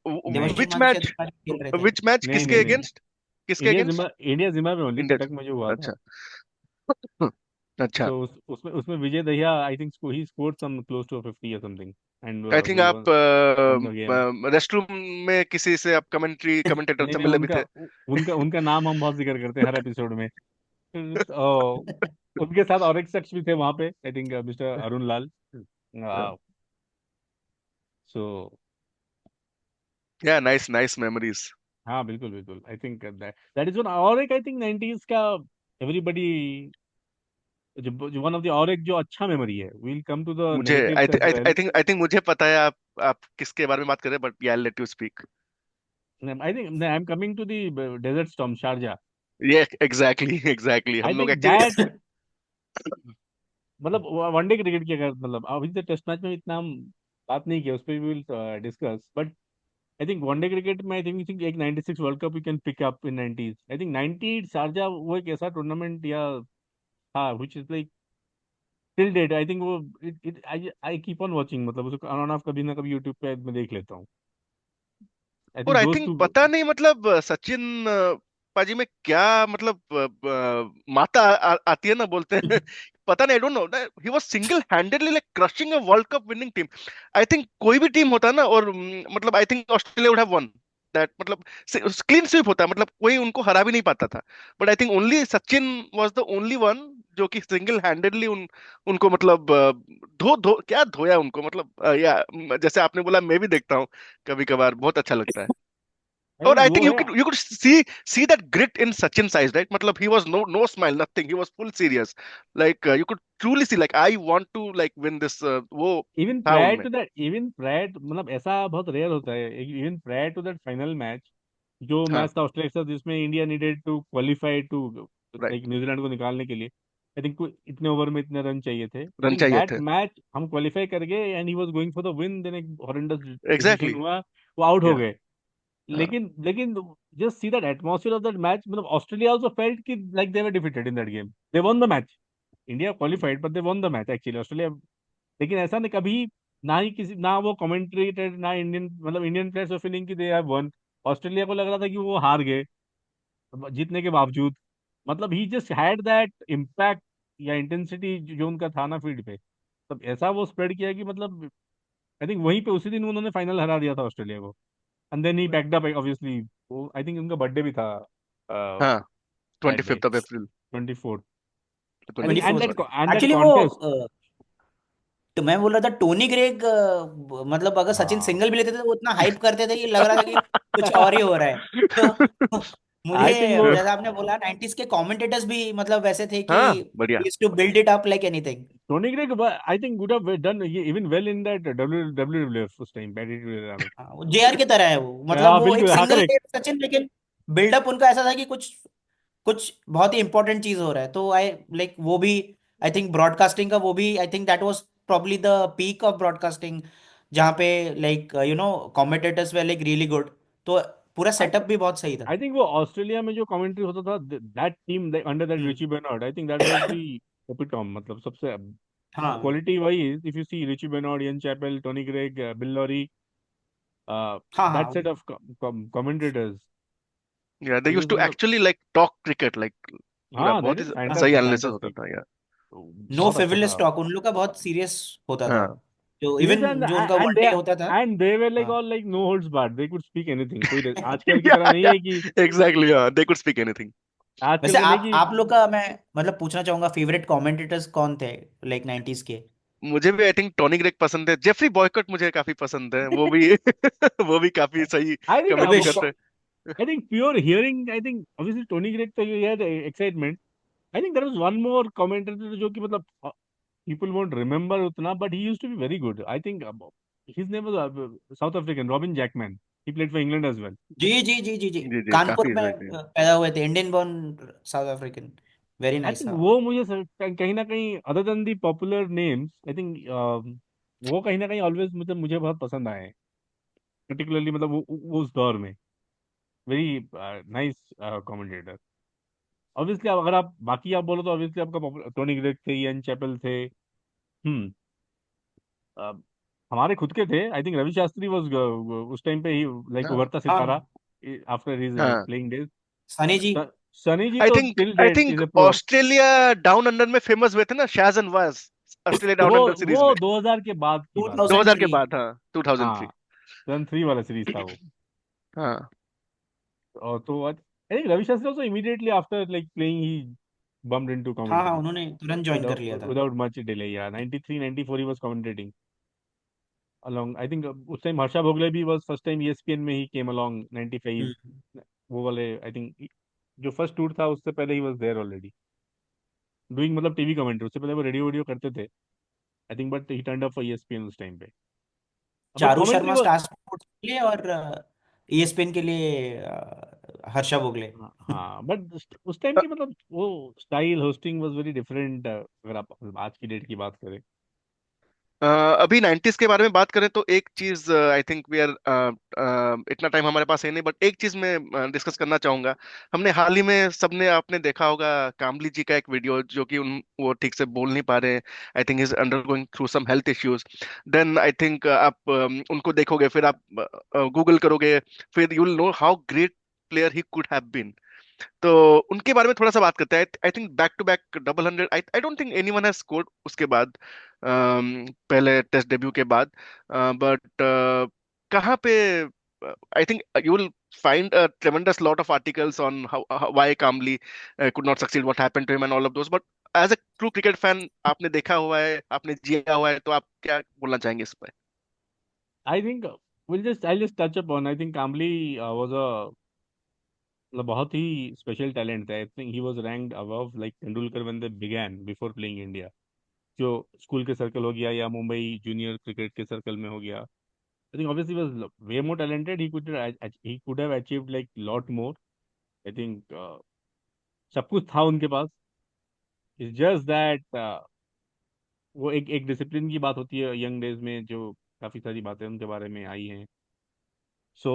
नहीं
देवश्री
विच
महांती शायद
मैच,
उस मैच में खेल रहे थे।
विच मैच
नहीं
किसके
नहीं नहीं,
अगेंस्ट, किसके against?
India Zimbabwe only,
India,
Cuttack में जो हुआ था।
अच्छा। अच्छा,
सो उसमें उसमें Vijay Dahiya, I think he scored some close to 50 या something, and
I think
he
आप
won the game.
Rest room में किसी से आप कमेंटेटर
नहीं
से
नहीं,
मिले भी थे?
उनका उनका नाम हम बहुत जिक्र करते हैं हर एपिसोड में। तो उनके साथ और एक शख्स भी थे वहां पे, आई थिंक मिस्टर अरुण लाल। सो
या, नाइस नाइस मेमोरीज।
हाँ, बिल्कुल बिल्कुल, आई think that that is one, और एक आई थिंक 90s का एवरीबॉडी, जो वन ऑफ द, और एक जो अच्छा मेमोरी है, वील कम टू द
मुझे
negatives as well.
I think मुझे पता है आप किसके बारे में बात कर रहे हैं, but yeah let you speak.
I think I am coming to the desert storm Sharjah.
ये एग्जैक्टली एग्जैक्टली,
आई
हम लोग
थिंक
एक्चुअली,
दैट, मतलब वनडे क्रिकेट की अगर, मतलब अभी तो टेस्ट मैच में इतना हम बात नहीं किया, उस पर will discuss, but I think one day cricket में, आई थिंक एक 96 world Cup you can pick up in 90s, I think 90 Sharjah वो एक ऐसा टूर्नामेंट या था which is like till date, I think वो, it it I I keep on watching, मतलब उसको ऑन ऑफ कभी ना कभी यूट्यूब पे मैं देख लेता हूँ, आई
और
थिंक
आई
दोस्त
थिंक
टू।
पता नहीं, मतलब सचिन पाजी में क्या, मतलब माता आती है ना बोलते हैं, पता नहीं, आई don't no, he was single handedly like crushing a world cup winning team. I think कोई भी टीम होता ना, और मतलब I think Australia would have one that, मतलब क्लीन स्वीप होता है, मतलब कोई उनको हरा भी नहीं पाता था, but I think only Sachin was the only one जो कि सिंगल हैंडेडली उनको मतलब धो धो क्या धोया उनको, मतलब या जैसे आपने बोला, मैं भी देखता हूँ कभी कभार, बहुत अच्छा लगता है।
आई
और
थिंक
आई
वो
थिंक
है।
you could see that grit in Sachin's eyes, right? मतलब he was no smile, nothing. He was full serious. Like you could truly see like I want to like win this. वो
even
था
prior
उनमें।
To that, even prior मतलब ऐसा बहुत rare होता है, even prior to that final match, जो
हाँ,
मैच था ऑस्ट्रेलिया के साथ जिसमें India needed to qualify to
right.
Like New Zealand को निकालने के लिए, आई थिंक इतने ओवर में इतने रन चाहिए थे, आई
रन
थिंक
चाहिए
दैट
थे।
मैच हम क्वालिफाई कर गए and he was going for the win, then एक हॉरेंडस डिसीजन
एग्जैक्टली।
हुआ, वो आउट हो
या।
गए।
हाँ,
लेकिन just see that atmosphere of that match, मतलब ऑस्ट्रेलिया आल्सो फेल्ट कि like they were defeated in that game, they won the match. India qualified but they won the match actually, Australia. लेकिन ऐसा नहीं कभी, ना ही किसी, ना वो कमेंटेटर, ना इंडियन मतलब इंडियन प्लेयर्स ऑफ फीलिंग की दे हैव वन। ऑस्ट्रेलिया को लग रहा था कि वो हार गए जीतने के बावजूद। मतलब ही जस्ट हैड दैट इम्पैक्ट या इंटेंसिटी जो उनका था ना फील्ड पे, तब ऐसा वो स्प्रेड किया कि मतलब आई थिंक वहीं पे उसी दिन उन्होंने फाइनल हरा दिया था ऑस्ट्रेलिया को। And then he backed up obviously, वो आई थिंक उनका बर्थडे भी था
हाँ,
that
twenty
day,
fifth of April
24। I
twenty
think
fifth
twenty
sorry.
And that
actually वो
कॉन्टेस्ट।
तो मैं बोल रहा था टोनी ग्रेग, मतलब अगर सचिन
हाँ
सिंगल भी लेते थे तो उतना हाइप करते थे कि लग रहा था कि कुछ और ही हो रहा है। तो मुझे
आई थिंक वो
जैसा आपने बोला 90s के कमेंटेटर्स भी मतलब वैसे थे कि
हाँ, बढ़िया।
To build it up like anything.
Tony Greig I think would have done even well in that W उस टाइम, बैटिंग era में।
हाँ, वो जेआर की तरह है वो, मतलब
हाँ
वो एक
बिल्कुल, हाँ
सिंगल
करेक्ट।
ले सचिन, लेकिन बिल्डअप उनका ऐसा था कि कुछ कुछ बहुत ही इंपॉर्टेंट चीज हो रहा है। तो आई लाइक वो भी, आई थिंक ब्रॉडकास्टिंग का वो भी, आई think that was probably the peak of broadcasting, जहाँ पे लाइक कमेंटेटर्स वे लाइक रियली गुड। तो पूरा
आई
सेटअप भी बहुत सही था।
आई थिंक वो ऑस्ट्रेलिया में जो कमेंट्री होता था, that team under that
hmm.
Richie Benaud, I think that was the epitome, मतलब सबसे
हाँ
क्वालिटी वही, if you see Richie Benaud, Ian Chappell, Tony Greig, Bill Lawry,
हाँ
दैट
हाँ
set of commentators,
yeah they used to
मतलब
actually like talk cricket like पूरा,
हाँ that
बहुत ही
इज
हाँ।
सही
फैंटास्टिक,
एनालिसिस होता
फैंटास्टिक।
था यार।
नो
बहुत अच्छा
फ्रिवोलस
था।
टॉक उन लोग का बहुत सीरियस होता था।
हाँ।
जो
सीरियस
इवन
एंड
जो उनका
एंड
वनडे होता था।
एंड दे वर लाइक
हाँ।
All like no holds barred, they could speak anything, कोई आजकल की
या
तरह नहीं
या
है कि,
एग्जैक्टली, हाँ, दे कुड स्पीक एनीथिंग।
आजकल
वैसे
के नहीं कि
आप लोग का मैं मतलब पूछना चाहूंगा फेवरेट कमेंटेटर्स कौन थे लाइक 90s के।
मुझे भी आई थिंक टॉनी ग्रेग पसंद है, जेफरी बॉयकॉट मुझे काफी पसंद है, वो भी वो भी काफी सही
आई थिंक
कमेंट्री
रुपेश।
करते हैं।
I think pure hearing, I think obviously Tony Greig तो ये had excitement. I think there was one more commentator जो कि मतलब people won't remember उतना, but he used to be very good. I think his name was South African, Robin Jackman. He played for England as well.
जी जी जी जी जी।
जी जी,
कानपुर
काफी
में
सही।
पैदा हुए थे, Indian born south African. Very
I
nice.
think
हाँ
वो मुझे कहीं ना कहीं other than the popular names, I think वो कहीं ना कहीं always मुझे मुझे बहुत पसंद आए हैं, particularly मतलब वो उस दौर में very nice commentator. ऑब्वियसली अगर आप बाकी आप बोलो तो ऑब्वियसली आपका टोनी ग्रेग थे, इयन चैपल थे। हम्म अ, हमारे खुद के थे, I think Ravi Shastri was उस टाइम पे ही लाइक
हाँ
उभरता सितारा
हाँ।
आफ्टर हिज
हाँ,
playing days.
Sunny ji.
Sunny ji
I
तो
think
till
I
date
think
is a pro.
Australia down under में फेमस हुए थे ना, शाज एंड वाज, ऑस्ट्रेलिया डाउन
वो
अंडर सीरीज
वो
में।
2000 के बाद की बात है।
2000 के
2003।
बाद, हाँ, 2003।
हाँ 2003 वाला सीरीज था वो।
हाँ,
और तो I think Ravi Shastri also immediately after like playing he bumped into
हाँ हाँ,
commentary
उन्होंने तुरंत ज्वाइन कर
without
लिया था।
without much delay, yeah, 93 94 he was commentating along, I think उस टाइम हर्षा भोगले भी was first time ESPN में ही came along 95,
हम्म।
वो वाले आई थिंक जो फर्स्ट टूर था उससे पहले ही was there already doing मतलब टीवी कमेंट्री, उससे पहले वो रेडियो वीडियो करते थे I think, but he turned up for ESPN उस टाइम पे, बट
चारू
कमेंट्री
शर्मा
वो।
स्टार स्पोर्ट्स के लिए और ईएसपीएन के लिए हर्षा भोगले।
हाँ बट उस टाइम की मतलब वो style hosting was very different, अगर आप आज की डेट की बात करें।
अभी 90s के बारे में बात करें तो एक चीज आई थिंक वी आर, इतना टाइम हमारे पास है नहीं, बट एक चीज मैं डिस्कस करना चाहूंगा। हमने हाल ही में सबने आपने देखा होगा कामली जी का एक वीडियो, जो कि वो ठीक से बोल नहीं पा रहे हैं। I think is undergoing through some health issues. Then I think आप उनको देखोगे, फिर आप गूगल करोगे, फिर you will know how great player he could have been. तो उनके बारे में थोड़ा सा बात करते हैं। I think back to back double hundred, I I don't think anyone has scored उसके बाद, पहले टेस्ट डेब्यू के बाद। बट कहाँ पे, I think you will find a tremendous lot of articles on how why Kamli could not succeed, what happened to him, and all of those. But as a true cricket fan आपने देखा हुआ है, आपने जिया हुआ है, तो आप क्या बोलना चाहेंगे इस पर?
I think I'll just touch upon. I think Kambli was a मतलब बहुत ही स्पेशल टैलेंट था. I think he was ranked above like Tendulkar when they began before playing India. जो स्कूल के सर्कल हो गया या मुंबई जूनियर क्रिकेट के सर्कल में हो गया. I think obviously was way more talented. He could have achieved like lot more. I think सब कुछ था उनके पास. इट्स जस्ट दैट वो एक एक डिसिप्लिन की बात होती है यंग डेज में, जो काफी सारी बातें उनके बारे में आई हैं. सो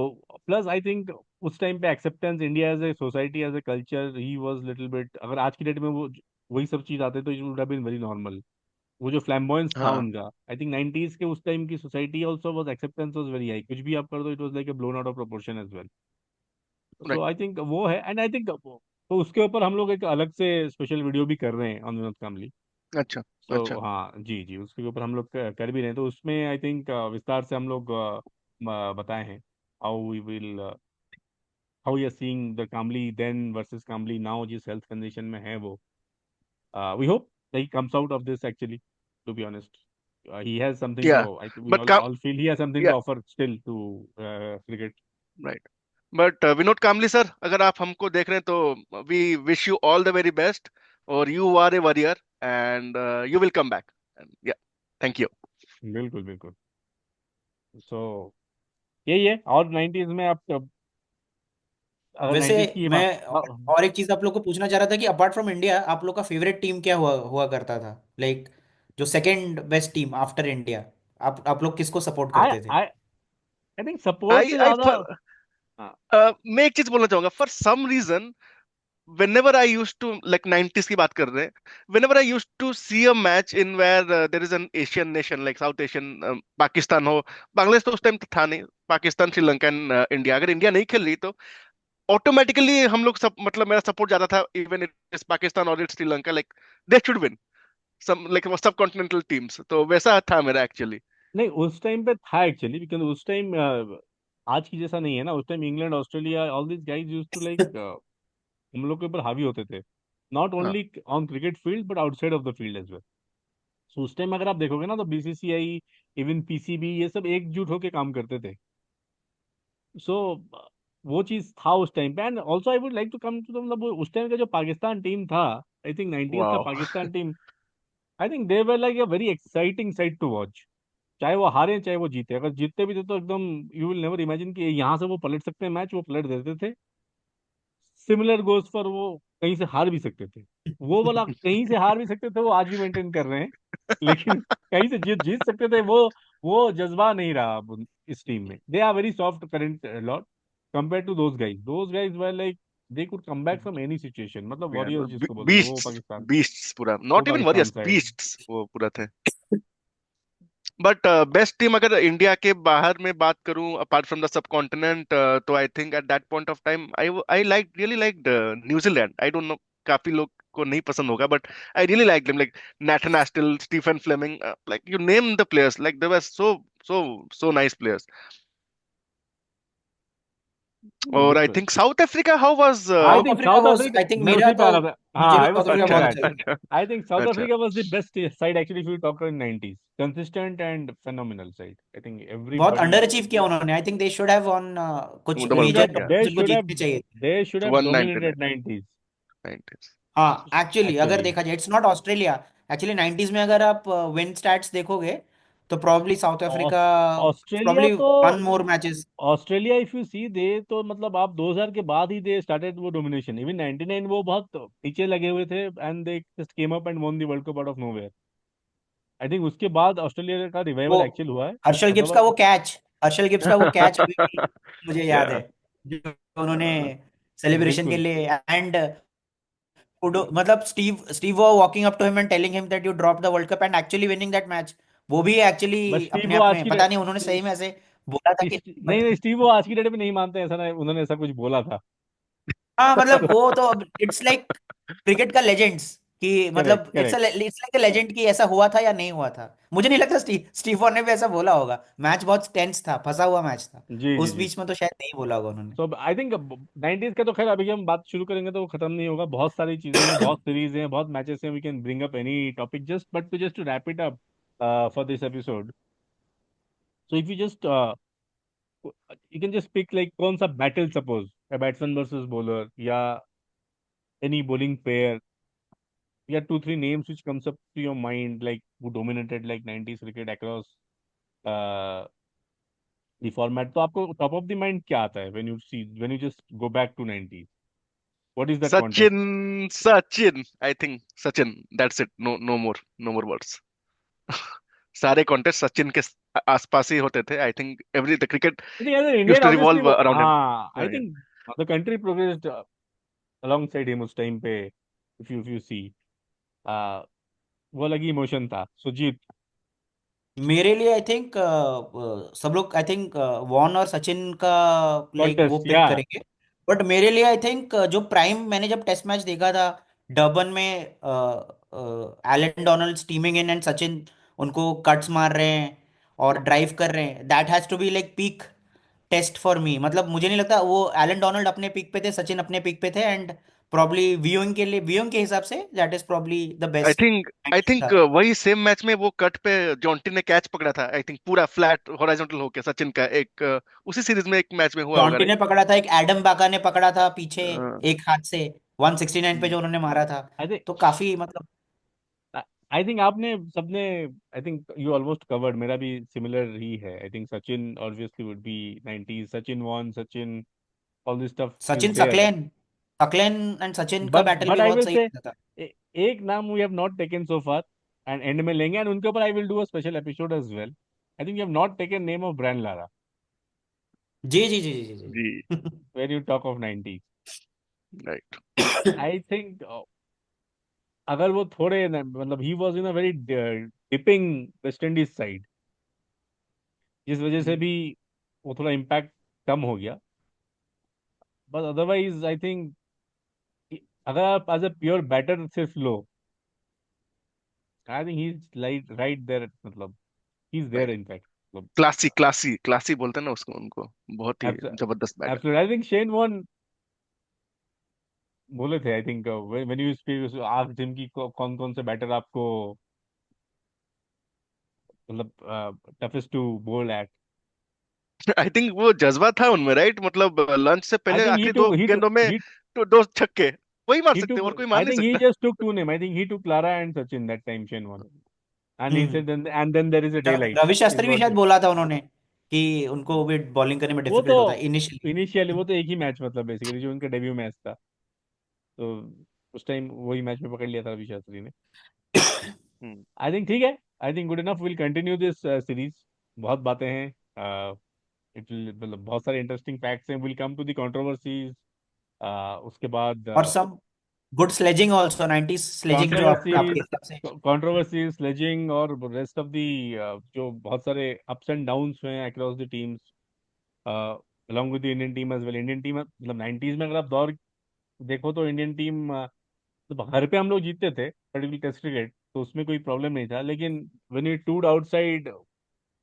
प्लस आई थिंक उस टाइम पे acceptance India as a society as a culture he was little bit. अगर आज की डेट में वो वही सब चीज आते तो it would have been very normal. वो जो फ्लैम्बॉयंस था
हाँ,
उनका, आई थिंक 90s के उस टाइम की society also was acceptance was very high. कुछ भी आप कर दो, it was like a blown out of proportion as well. So
right.
I think वो है. एंड आई थिंक तो उसके ऊपर हम लोग एक अलग से स्पेशल वीडियो भी कर रहे हैं ऑन विनोद कामली.
अच्छा। अच्छा।
सो हाँ जी जी, उसके ऊपर हम लोग कर भी रहे हैं. तो उसमें आई थिंक विस्तार से हम लोग बताए हैं how we will how you are seeing the Kambli then versus Kambli now, जिस हेल्थ कंडीशन में है वो. We hope that he comes out of this actually, to be honest. He has something to,
या
I think we
but
all feel he has something to offer still to cricket.
Right, but Vinod Kambli sir, अगर आप हमको देख रहे हैं तो we wish you all the very best, और you are a warrior, and you will come back. Yeah, thank you.
बिल्कुल बिल्कुल. सो यही है. और 90s में आप अगर
वैसे
90s की
मैं
बात
और एक चीज आप लोग को पूछना चाह रहा था कि अपार्ट फ्रॉम इंडिया आप लोग का फेवरेट टीम क्या हुआ हुआ करता था, लाइक जो second best team after India, आप लोग किसको सपोर्ट
आई
करते थे?
आई आई थिंक सपोर्ट
आई
से
आई
ज्यादा. हाँ.
मैं एक चीज बोलना चाहूंगा. For some reason, whenever I used to, like 90s की बात कर रहे हैं, whenever I used to see a match in where there is an Asian nation like South Asian, Pakistan हो, बांग्लादेश तो उस टाइम था नहीं, पाकिस्तान, श्रीलंका एंड इंडिया, अगर इंडिया नहीं खेल रही तो ऑटोमेटिकली हम लोग सब, मतलब मेरा सपोर्ट ज्यादा था, इवन इट्स पाकिस्तान और it's Sri Lanka, like they should win, सब लाइक सब कॉन्टिनेंटल टीम्स, तो वैसा था मेरा एक्चुअली.
नहीं, उस टाइम पे था एक्चुअली, बिकॉज उस टाइम आज की जैसा नहीं है ना. उस time England Australia all this guys used to like हम लोग के ऊपर हावी होते थे. नॉट
हाँ.
Only on cricket field but outside of the field as well. So उस टाइम अगर आप देखोगे ना तो बीसीसीआई, इवन पीसीबी, ये सब एकजुट होके काम करते थे. सो वो चीज था उस टाइम पे. And also I would like to come to, मतलब उस टाइम का जो पाकिस्तान टीम था, आई थिंक 90s का
वाह.
Pakistan team, I think they were like a very exciting side to watch. चाहे वो हारे चाहे वो जीते, अगर जीतते भी थे तो एकदम यू विल नेवर इमेजिन कि यहाँ से वो पलट सकते हैं मैच, वो पलट देते थे. सिमिलर गोज फॉर वो कहीं से हार भी सकते थे. वो वाला कहीं से हार भी सकते थे, वो आज भी मेंटेन कर रहे हैं. लेकिन कहीं से जीत जीत सकते थे, वो जज्बा नहीं रहा अब इस टीम में. They are very soft current lot compare to those guys were like they could come back from any situation. मतलब वॉरियर्स जिसको बोलते थे, वो
बीस्ट्स,
पाकिस्तान,
बीस्ट्स पूरा,
वो
not even
Pakistan
warriors,
side.
Beasts वो पूरा थे. बट बेस्ट टीम अगर इंडिया के बाहर में बात करूं, apart from the subcontinent, तो I think at that point of time I I like really like New Zealand. I don't know, काफी लोग को नहीं पसंद होगा, but I really like them, like Nathan Astle, Stephen Fleming, like you name the players, like they were so so so nice players. और I
बिल्कुल.
Think South Africa, how was?
I
South
think
Africa
South
was,
Africa,
I think
मैं
मेरा
उसी पे
तो
आ रहा था. हाँ,
मुझे भी
I was
South Africa
coming to
बहुत
दैट.
अच्छा
अच्छा.
I think South
अच्छा.
Africa was the best side actually if you talk about 90s. Consistent and phenomenal side. I think
बहुत
everybody
अंडर अचीव किया उन्होंने, I think they should have on कुछ
the world
they
major
cup, या
they
जिनको
should have
जीतने चाहिए थे।
they should have
one ninety
dominated 90s
nine.
हाँ एक्चुअली अगर
actually.
देखा जाए it's not Australia, actually 90s में अगर आप विन स्टैट्स देखोगे तो probably South Africa
Australia
probably
तो
won more matches.
Australia if you see they तो मतलब आप 2000 के बाद ही दे स्टार्टेड वो डोमिनेशन. इवन 99 वो बहुत पीछे लगे हुए थे and they just came up and won the world Cup out of nowhere. I think उसके बाद ऑस्ट्रेलिया का
वो
रिवाइवल एक्चुअल हुआ है.
हर्षल गिब्स का
अदरवाइज
वो कैच, हर्षल गिब्स का वो कैच अभी भी मुझे याद
या.
है, जो उन्होंने सेलिब्रेशन के
बिल्कुल.
लिए एंड मतलब स्टीव वो walking up to him and telling him that you drop the world cup and actually winning that match, वो भी
बट
एक्चुअली
स्टीव
अपने
वो
आप
आज
में
की
पता नहीं उन्होंने सही में ऐसे बोला था कि
नहीं नहीं, स्टीव वो आज की डेट में नहीं मानते, ऐसा नहीं उन्होंने ऐसा कुछ बोला था.
हाँ मतलब
तो
वो तो इट्स लाइक क्रिकेट का लेजेंड्स कि
करेक्ट
मतलब इट्स
करेक्ट।
लाइक लेजेंड कि ऐसा हुआ था या नहीं हुआ था। मुझे नहीं लगता स्टीफो ने भी ऐसा बोला होगा, मैच बहुत टेंस था, फंसा हुआ मैच था,
जी जी
उस
जी।
बीच में तो शायद नहीं बोला होगा उन्होंने।
सो आई थिंक 90s का तो खैर अभी हम बात शुरू करेंगे तो वो खत्म नहीं होगा, बहुत सारी चीजें हैं, बहुत सीरीज हैं, बहुत मैचेस हैं, we can bring up any topic just but to just to wrap it up for this episode. So if you just you can just pick like कौन सा battle, suppose a batsman versus bowler या any bowling pair या 2 3 names which comes up to your mind like who dominated like 90s cricket across uh, the format, तो आपको top of the mind क्या आता है when you just go back to 90s? What is that contest?
Sachin, Sachin, I think Sachin, that's it, no no more, no more words. सारे contest Sachin के आसपास ही होते थे। I think every the cricket
I think as an
used
Indian,
to
obviously,
revolve around him.
हाँ, I think the country progressed alongside him उस time पे, if you see, uh, वो अलग ही इमोशन था। सुजीत।
मेरे लिए आई थिंक सब लोग आई थिंक वॉन और सचिन का लाइक वो
कॉन्टेस्ट या।
पिक करेंगे। बट मेरे लिए आई थिंक जो प्राइम मैंने जब टेस्ट मैच देखा था डर्बन में, Allan Donald steaming in and Sachin उनको कट्स मार रहे हैं और ड्राइव कर रहे हैं, that has to be like peak test for me. मतलब मुझे नहीं लगता वो एलन डोनाल्ड अपने पीक पे थे, सचिन अपने पीक पे थे, एंड प्रॉब्ली व्यूइंग के लिए, व्यूइंग के हिसाब say that is probably the
I
best
think I think
था।
वही सेम मैच में वो कट पे जॉन्टी ने कैच पकड़ा था, आई थिंक पूरा फ्लैट हॉरिजॉन्टल होके सचिन का एक उसी सीरीज में एक मैच में हुआ होगा,
जॉन्टी ने
राइट?
पकड़ा था, एक एडम बाका ने पकड़ा था पीछे एक हाथ से 169 पे जो उन्होंने मारा था।
आई थिंक
तो काफी मतलब।
आई थिंक आपने सबने, I think you almost covered, मेरा भी सिमिलर ही है। I think Sachin obviously would be 90s, Sachin Warne, Sachin, all this stuff is
Sachin
there.
Saqlain, Saqlain and Sachin का बैटल
बट
भी
आई
बहुत
विल
सही
से
था।
एक नाम we have not taken so far and and में लेंगे, एंड उनके ऊपर I will do a special episode as well. I think you have not taken name of Brian Lara
जी जी जी जी जी
जी,
जी।
Where you talk of 90s।
Right.
I think अगर वो थोड़े मतलब ही was in a very dipping West Indies side, जिस वजह से भी वो थोड़ा इम्पैक्ट कम हो गया। बट अदरवाइज आई थिंक अगर आप एज अ प्योर बैटर सिर्फ लो, I think he is like right there, मतलब ही इज देयर इनफैक्ट, मतलब
क्लासी, क्लासी, क्लासी बोलते हैं ना उसको, उनको बहुत ही जबरदस्त batter.
Absolutely. I think Shane Warne बोले थे, I think when you speak asked him कि कौन कौन से बैटर आपको मतलब टफेस्ट टू बोल एट।
आई थिंक वो जज्बा था उनमें, राइट? मतलब लंच से
आई
पहले
थिंक
आखिरी दो गेंदों में तो दो छक्के वही मार
he
सकते
took
हैं, और कोई मार
I
नहीं
think he
सकता।
just took 2 names. I think he took Clara and Sachin that time, Shane won. And he
hmm.
said then, and then there is a daylight
Ravi
is
Shastri भी
what
शायद
he,
बोला था उन्होंने कि उनको भी बॉलिंग करने में
वो तो
डिफिकल्ट होता है इनिशियली।
इनिशियली वो तो एक ही मैच, मतलब बेसिकली जो उनका डेब्यू मैच था, तो उस टाइम वही मैच में पकड़ लिया था रवि शास्त्री ने।
हम्म।
आई थिंक ठीक है, I think good enough, will continue this series. बहुत बातें हैं, इट विल, मतलब बहुत सारे इंटरेस्टिंग फैक्ट्स हैं, will come to the controversies उसके बाद,
और some good sledging also, 90s sledging जो आप
कंट्रोवर्सीज
आपके हिसाब से।
कंट्रोवर्सीज स्लेजिंग और रेस्ट ऑफ द जो बहुत सारे अप्स एंड डाउन्स हुए हैं across the teams along with the Indian team as well. Indian team मतलब 90s में अगर आप दौर देखो तो इंडियन टीम तो घर पे हम लोग जीतते थे पर्टिकुलर टेस्ट क्रिकेट, तो उसमें कोई प्रॉब्लम नहीं था, लेकिन व्हेन यू टूड outside,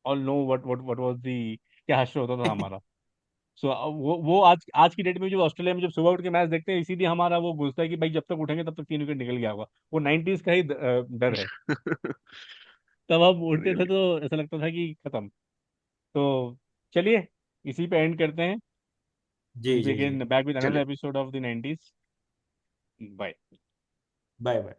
all know what was the क्या हश्र होता था हमारा। सो वो आज की डेट में जो ऑस्ट्रेलिया में जब सुबह उठ के मैच देखते हैं, इसीलिए हमारा वो घुसता है कि भाई जब तक उठेंगे तब तक 3 विकेट निकल गया होगा। वो 90s का ही डर है। तब हम उठते थे
रियली।
तो ऐसा लगता था कि खत्म। तो चलिए, इसी पे एंड करते हैं।
जी
विल बी
जी जी।
अगेन बैक विद अनदर
चलिए।
Episode of the 90s। Bye.
Bye bye.